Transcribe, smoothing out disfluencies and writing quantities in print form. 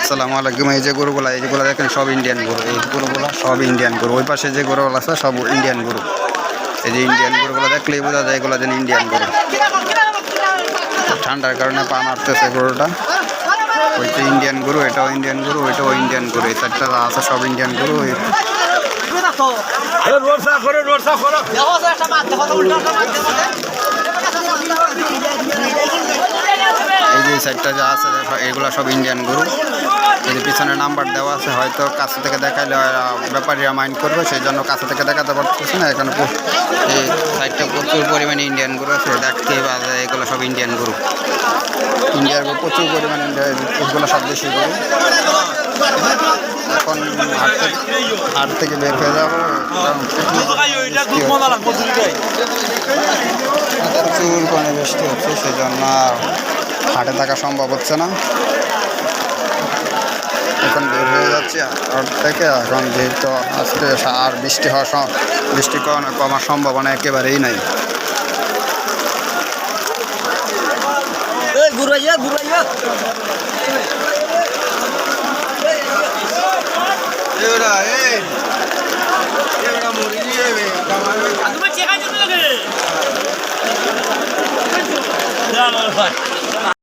আসসালামু আলাইকুম। এই যে গরুগুলা দেখেন সব ইন্ডিয়ান গরু। এই গরুগুলা সব ইন্ডিয়ান গরু। ওই পাশে যে গরুগুলো আছে সব ইন্ডিয়ান গরু। এই যে ইন্ডিয়ান গরুগুলো দেখলেই বোঝা যায় এগুলো যেন ইন্ডিয়ান গরু। ঠান্ডার কারণে পা মারতেছে গরুটা। ওইটা ইন্ডিয়ান গরু, এটাও ইন্ডিয়ান গরু, ওইটাও ইন্ডিয়ান গরু। এই চারটা আছে সব ইন্ডিয়ান গরু। এই যে সাইডটা যা আছে এগুলো সব ইন্ডিয়ান গরু। যদি পিছনে নাম্বার দেওয়া আছে হয়তো কাছে থেকে দেখাইলে ব্যাপারীরা মাইন্ড করবে, সেই জন্য কাছে থেকে দেখাতে পারতেছে না। এখানে এই সাইডটা প্রচুর পরিমাণে ইন্ডিয়ান গরু আছে, দেখতে পাওয়া যায় এগুলো সব ইন্ডিয়ান গরু। ইন্ডিয়ার গরু প্রচুর পরিমাণে, এগুলো সব দেশি গরু। এখন হাট থেকে বের হয়ে যাবো। প্রচুর পরিমাণে বৃষ্টি হচ্ছে, সেই জন্য হাটে থাকা সম্ভব হচ্ছে না। এখন বের হয়ে যাচ্ছি হাট থেকে। এখন যেহেতু আজকে আর বৃষ্টি কমার সম্ভাবনা একেবারেই নাই।